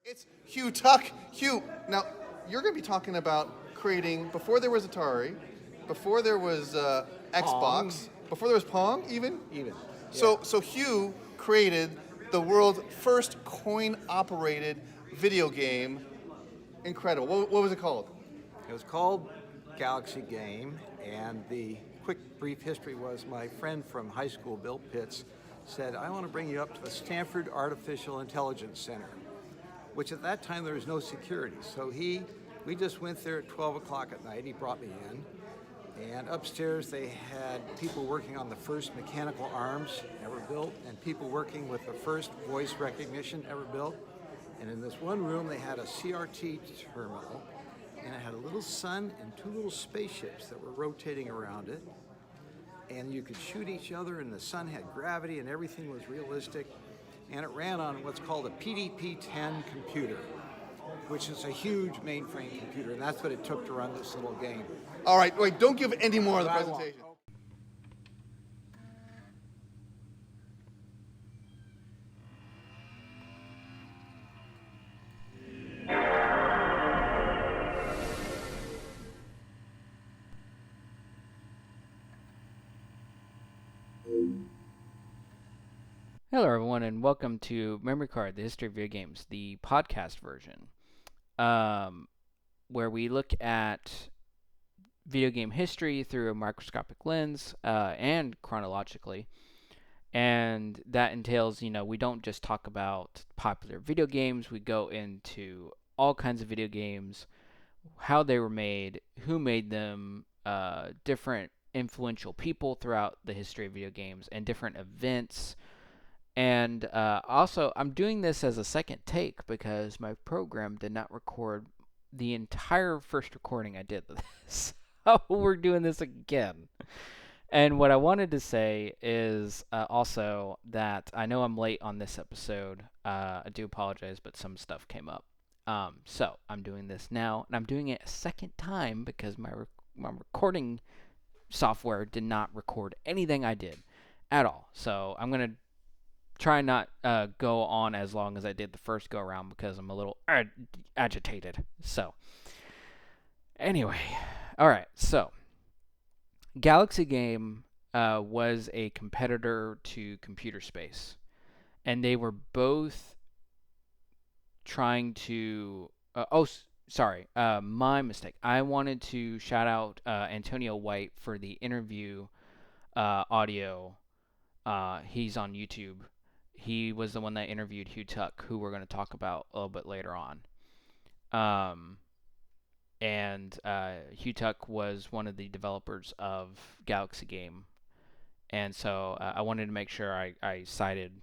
It's Hugh Tuck. Hugh, now you're going to be talking about creating, before there was Atari, before there was Xbox, before there was Pong even? Even. So Hugh created the world's first coin-operated video game. Incredible. What was it called? It was called Galaxy Game, and the quick, brief history was my friend from high school, Bill Pitts, said, I want to bring you up to the Stanford Artificial Intelligence Center, which at that time there was no security. So we just went there at 12 o'clock at night. He brought me in. And upstairs they had people working on the first mechanical arms ever built and people working with the first voice recognition ever built. And in this one room they had a CRT terminal, and it had a little sun and two little spaceships that were rotating around it. And you could shoot each other, and the sun had gravity, and everything was realistic. And it ran on what's called a PDP-10 computer, which is a huge mainframe computer, and that's what it took to run this little game. All right, wait, don't give any more of the presentation. Hello, everyone, and welcome to Memory Card, the History of Video Games, the podcast version, where we look at video game history through a microscopic lens and chronologically. And that entails, we don't just talk about popular video games, we go into all kinds of video games, how they were made, who made them, different influential people throughout the history of video games, and different events. And also, I'm doing this as a second take because my program did not record the entire first recording I did of this. So we're doing this again. And what I wanted to say is also that I know I'm late on this episode. I do apologize, but some stuff came up. So I'm doing this now, and I'm doing it a second time because my recording software did not record anything I did at all. So I'm going to try not go on as long as I did the first go around because I'm a little agitated. So anyway, all right. So Galaxy Game was a competitor to Computer Space, and they were both trying to. My mistake. I wanted to shout out Antonio White for the interview audio. He's on YouTube. He was the one that interviewed Hugh Tuck, who we're going to talk about a little bit later on. Hugh Tuck was one of the developers of Galaxy Game. And so I wanted to make sure I cited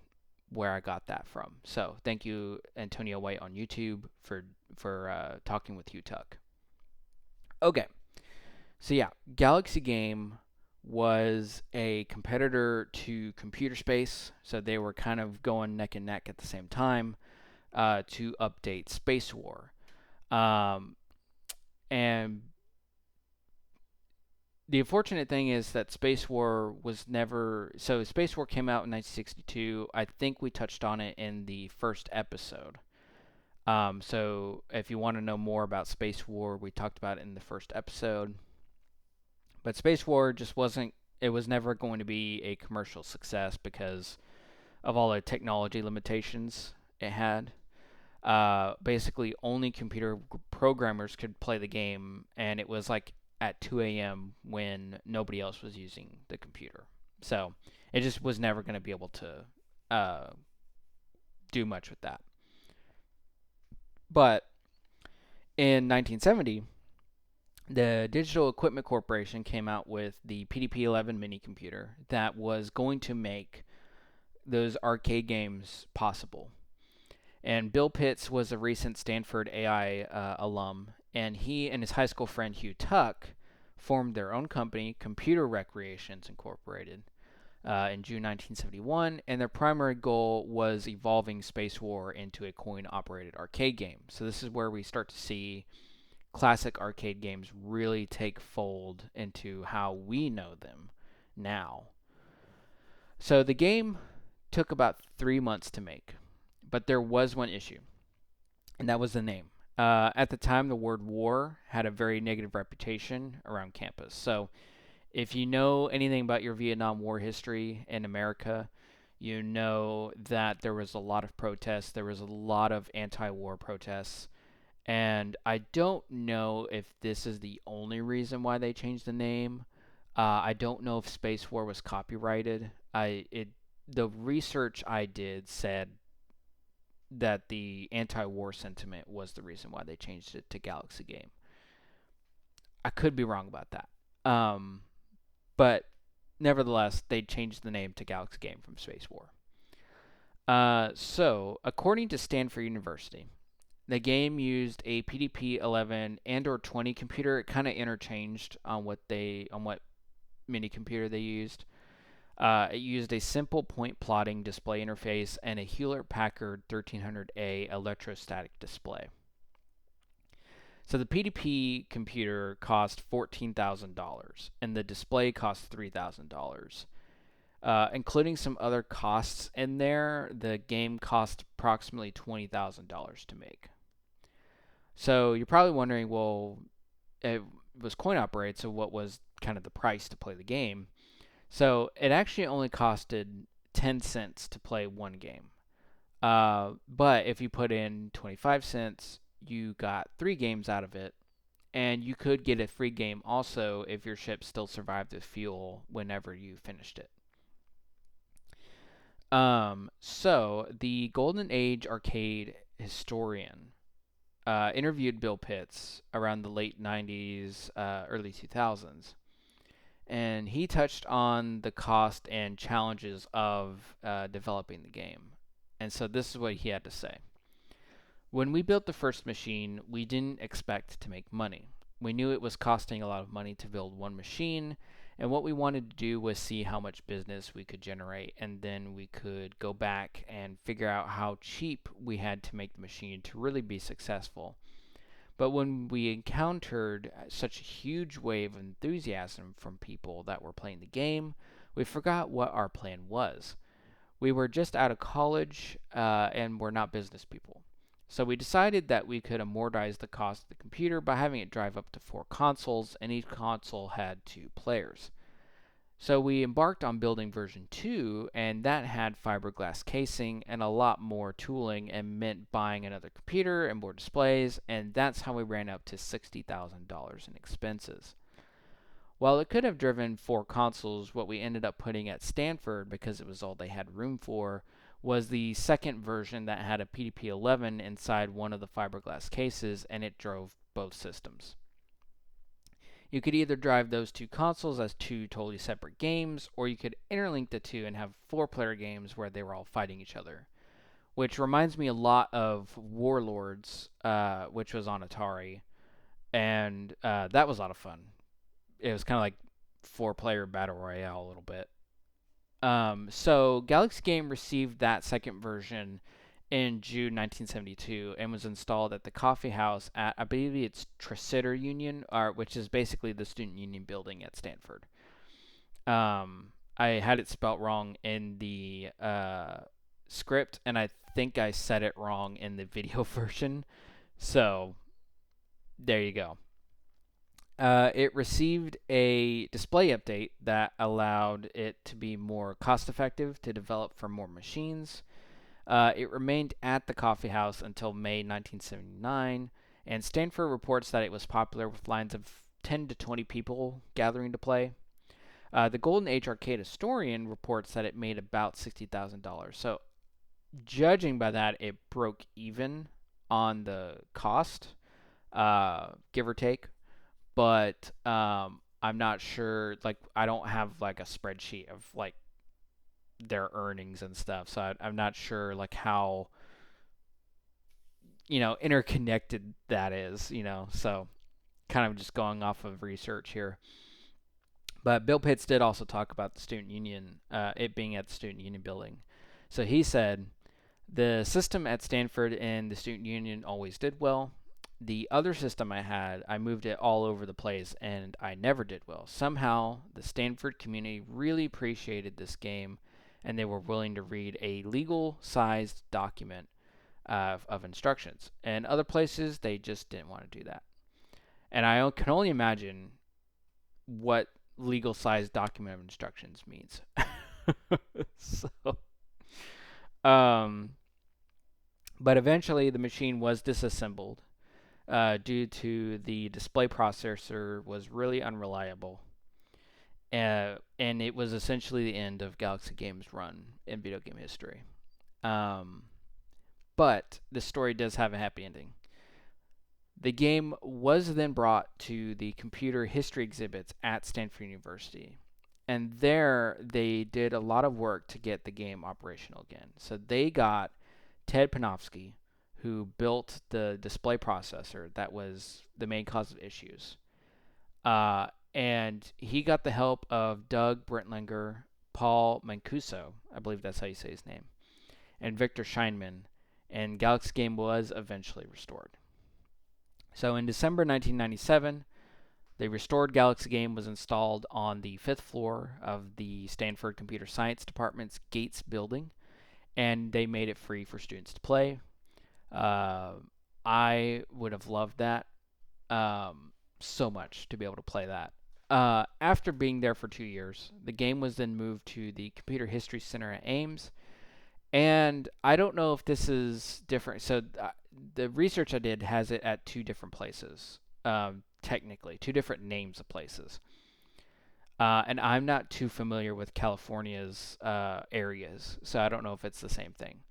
where I got that from. So thank you, Antonio White on YouTube, for talking with Hugh Tuck. Okay. So yeah, Galaxy Game was a competitor to Computer Space, so they were kind of going neck and neck at the same time to update Space War. And the unfortunate thing is that Space War was never... So Space War came out in 1962. I think we touched on it in the first episode. So if you want to know more about Space War, we talked about it in the first episode. But Space War just wasn't, it was never going to be a commercial success because of all the technology limitations it had. Basically, only computer programmers could play the game, and it was like at 2 a.m. when nobody else was using the computer. So it just was never going to be able to do much with that. But in 1970, the Digital Equipment Corporation came out with the PDP-11 mini computer that was going to make those arcade games possible. And Bill Pitts was a recent Stanford AI alum, and he and his high school friend Hugh Tuck formed their own company, Computer Recreations Incorporated, in June 1971, and their primary goal was evolving Space War into a coin-operated arcade game. So this is where we start to see classic arcade games really take fold into how we know them now. So the game took about 3 months to make, but there was one issue. and that was the name. At the time, the word war had a very negative reputation around campus. So, if you know anything about your Vietnam War history in America, you know that there was a lot of protests, there was a lot of anti war protests. And I don't know if this is the only reason why they changed the name. I don't know if Space War was copyrighted. The research I did said that the anti-war sentiment was the reason why they changed it to Galaxy Game. I could be wrong about that. But nevertheless, they changed the name to Galaxy Game from Space War. So, according to Stanford University, the game used a PDP-11 and/or 20 computer. It kind of interchanged on what mini computer they used. It used a simple point plotting display interface and a Hewlett-Packard 1300A electrostatic display. So the PDP computer cost $14,000 and the display cost $3,000. Including some other costs in there, the game cost approximately $20,000 to make. So you're probably wondering, well, it was coin operated, so what was kind of the price to play the game? So it actually only costed 10 cents to play one game. But if you put in 25 cents, you got 3 games out of it. And you could get a free game also if your ship still survived with fuel whenever you finished it. So the Golden Age arcade historian interviewed Bill Pitts around the late 90s, early 2000s. And he touched on the cost and challenges of developing the game. And so this is what he had to say. When we built the first machine, we didn't expect to make money. We knew it was costing a lot of money to build one machine, and what we wanted to do was see how much business we could generate, and then we could go back and figure out how cheap we had to make the machine to really be successful. But when we encountered such a huge wave of enthusiasm from people that were playing the game, we forgot what our plan was. We were just out of college and we're not business people. So we decided that we could amortize the cost of the computer by having it drive up to 4 consoles, and each console had 2 players. So we embarked on building version 2, and that had fiberglass casing and a lot more tooling and meant buying another computer and more displays, and that's how we ran up to $60,000 in expenses. While it could have driven 4 consoles, what we ended up putting at Stanford, because it was all they had room for, was the second version that had a PDP-11 inside one of the fiberglass cases, and it drove both systems. You could either drive those 2 consoles as 2 totally separate games, or you could interlink the 2 and have 4-player games where they were all fighting each other. Which reminds me a lot of Warlords, which was on Atari, and that was a lot of fun. It was kind of like 4-player Battle Royale a little bit. So Galaxy Game received that second version in June 1972 and was installed at the coffee house at, I believe it's Tresidder Union, which is basically the student union building at Stanford. I had it spelt wrong in the script, and I think I said it wrong in the video version. So there you go. It received a display update that allowed it to be more cost effective to develop for more machines. It remained at the coffee house until May 1979, and Stanford reports that it was popular with lines of 10 to 20 people gathering to play. The Golden Age Arcade historian reports that it made about $60,000. So, judging by that, it broke even on the cost, give or take. But I'm not sure. Like, I don't have like a spreadsheet of like their earnings and stuff, so I'm not sure like how interconnected that is. So kind of just going off of research here. But Bill Pitts did also talk about the student union, it being at the student union building. So he said, the system at Stanford and the student union always did well. The other system I had, I moved it all over the place, and I never did well. Somehow, the Stanford community really appreciated this game, and they were willing to read a legal-sized document of instructions. And other places, they just didn't want to do that. And I can only imagine what legal size document of instructions means. so, um, but eventually the machine was disassembled due to the display processor was really unreliable. And it was essentially the end of Galaxy Games' run in video game history. Um, but the story does have a happy ending. The game was then brought to the computer history exhibits at Stanford University. And there they did a lot of work to get the game operational again. So they got Ted Panofsky, who built the display processor that was the main cause of issues. And he got the help of Doug Brentlinger, Paul Mancuso, I believe that's how you say his name, and Victor Scheinman, and Galaxy Game was eventually restored. So in December 1997, the restored Galaxy Game was installed on the 5th floor of the Stanford Computer Science Department's Gates building, and they made it free for students to play. I would have loved that so much to be able to play that. After being there for 2 years, the game was then moved to the Computer History Center at Ames. And I don't know if this is different. So the research I did has it at 2 different places, technically, 2 different names of places. And I'm not too familiar with California's areas, so I don't know if it's the same thing.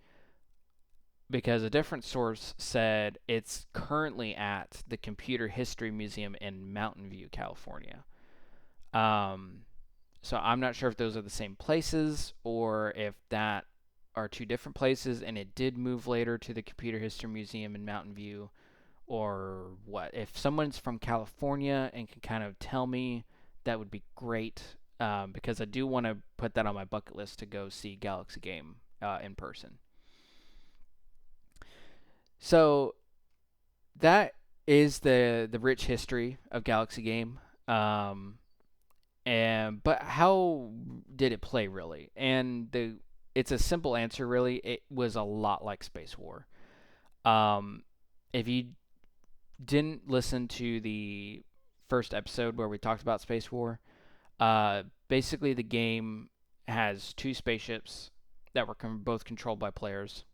Because a different source said it's currently at the Computer History Museum in Mountain View, California. So I'm not sure if those are the same places or if that are 2 different places and it did move later to the Computer History Museum in Mountain View or what. If someone's from California and can kind of tell me, that would be great, because I do want to put that on my bucket list to go see Galaxy Game in person. So that is the rich history of Galaxy Game. But how did it play really? And it's a simple answer really. It was a lot like Space War. If you didn't listen to the first episode where we talked about Space War, basically the game has 2 spaceships that were both controlled by players.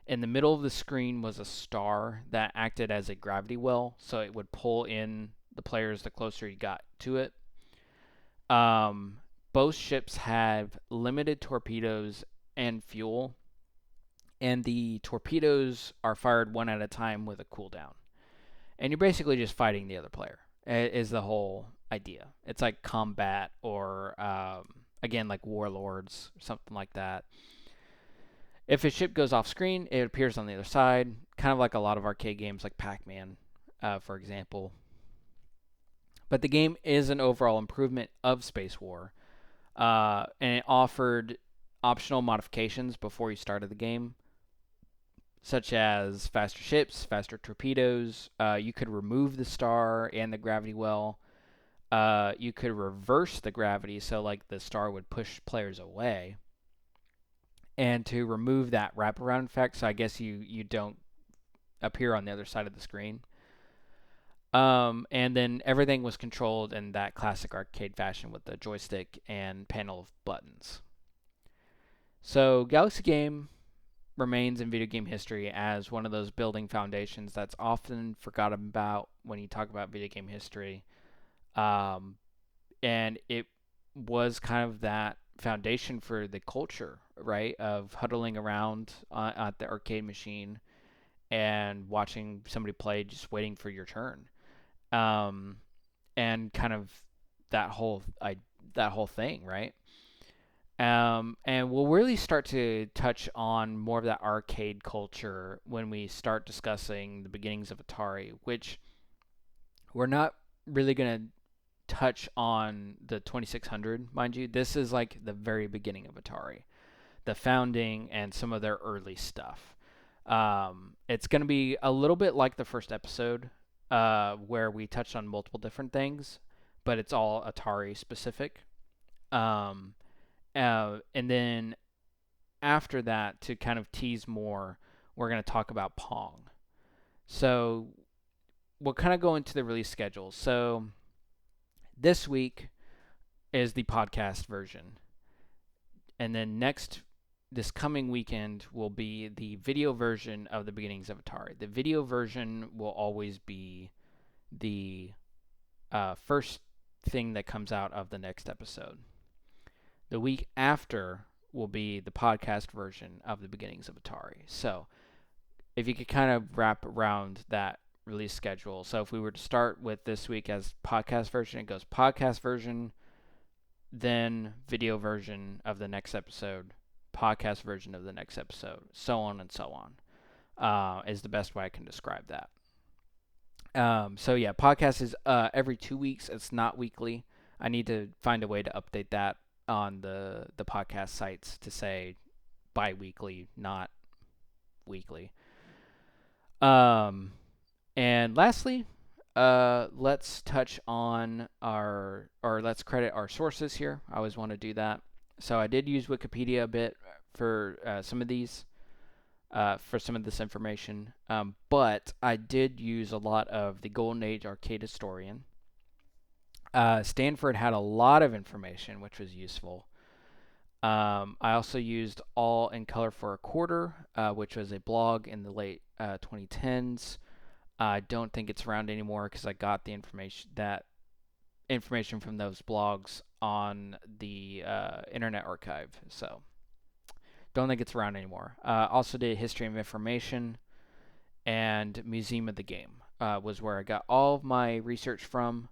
In the middle of the screen was a star that acted as a gravity well, so it would pull in the players the closer you got to it. Both ships have limited torpedoes and fuel, and the torpedoes are fired one at a time with a cooldown. And you're basically just fighting the other player, is the whole idea. It's like combat or, again, like Warlords, something like that. If a ship goes off screen, it appears on the other side, kind of like a lot of arcade games like Pac-Man, for example. But the game is an overall improvement of Space War, and it offered optional modifications before you started the game, such as faster ships, faster torpedoes. You could remove the star and the gravity well. You could reverse the gravity, so like the star would push players away. And to remove that wraparound effect, so I guess you don't appear on the other side of the screen. And then everything was controlled in that classic arcade fashion with the joystick and panel of buttons. So Galaxy Game remains in video game history as one of those building foundations that's often forgotten about when you talk about video game history. And it was kind of that foundation for the culture, right, of huddling around at the arcade machine and watching somebody play, just waiting for your turn. And kind of that whole thing, right? And we'll really start to touch on more of that arcade culture when we start discussing the beginnings of Atari, which we're not really going to touch on the 2600, mind you. This is like the very beginning of Atari, the founding and some of their early stuff. It's going to be a little bit like the first episode, where we touched on multiple different things, but it's all Atari specific. And then after that, to kind of tease more, we're going to talk about Pong. So we'll kind of go into the release schedule. So this week is the podcast version. And then this coming weekend will be the video version of the beginnings of Atari. The video version will always be the first thing that comes out of the next episode. The week after will be the podcast version of the beginnings of Atari. So if you could kind of wrap around that release schedule. So if we were to start with this week as podcast version, it goes podcast version, then video version of the next episode, podcast version of the next episode, so on and so on, is the best way I can describe that. So yeah, podcast is every 2 weeks. It's not weekly. I need to find a way to update that on the podcast sites to say bi-weekly, not weekly. And lastly, let's touch on let's credit our sources here. I always want to do that. So I did use Wikipedia a bit for some of these, for some of this information, but I did use a lot of the Golden Age Arcade Historian. Stanford had a lot of information, which was useful. I also used All in Color for a Quarter, which was a blog in the late 2010s. I don't think it's around anymore because I got the information from those blogs on the Internet Archive. So don't think it's around anymore. Also did History of Information and Museum of the Game was where I got all of my research from.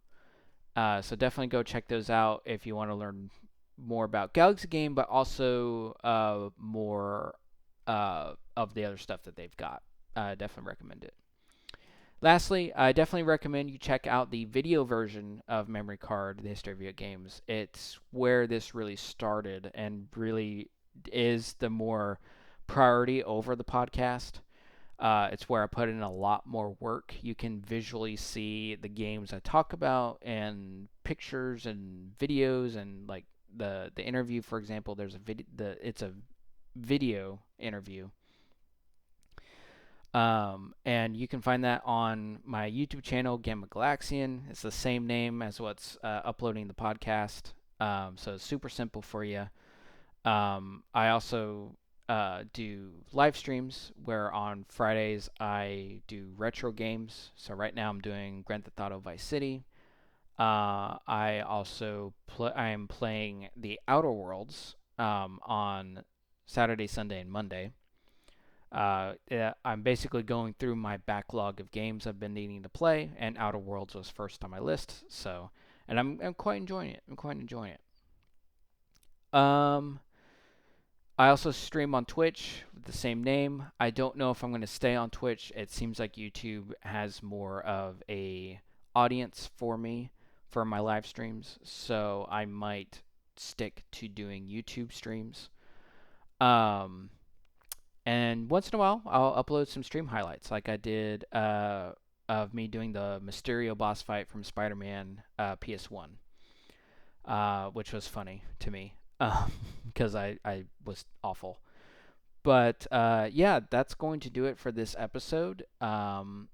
So definitely go check those out if you want to learn more about Galaxy Game, but also more of the other stuff that they've got. Definitely recommend it. Lastly, I definitely recommend you check out the video version of Memory Card, The History of Video Games. It's where this really started and really is the more priority over the podcast. It's where I put in a lot more work. You can visually see the games I talk about and pictures and videos and like the interview, for example. There's it's a video interview. And you can find that on my YouTube channel, Gamma Galaxian. It's the same name as what's uploading the podcast. So it's super simple for you. I also do live streams where on Fridays I do retro games. So right now I'm doing Grand Theft Auto Vice City. I also I am playing the Outer Worlds on Saturday, Sunday, and Monday. I'm basically going through my backlog of games I've been needing to play, and Outer Worlds was first on my list. So, and I'm quite enjoying it. I also stream on Twitch with the same name. I don't know if I'm going to stay on Twitch. It seems like YouTube has more of a audience for me for my live streams, so I might stick to doing YouTube streams. And once in a while, I'll upload some stream highlights, like I did of me doing the Mysterio boss fight from Spider-Man PS1, which was funny to me because I was awful. But yeah, that's going to do it for this episode. And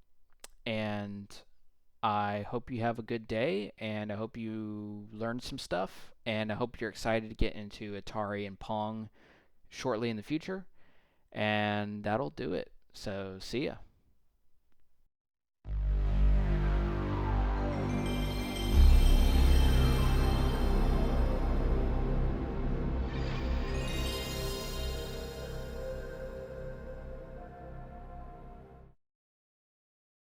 I hope you have a good day, and I hope you learned some stuff, and I hope you're excited to get into Atari and Pong shortly in the future. And that'll do it. So, see ya.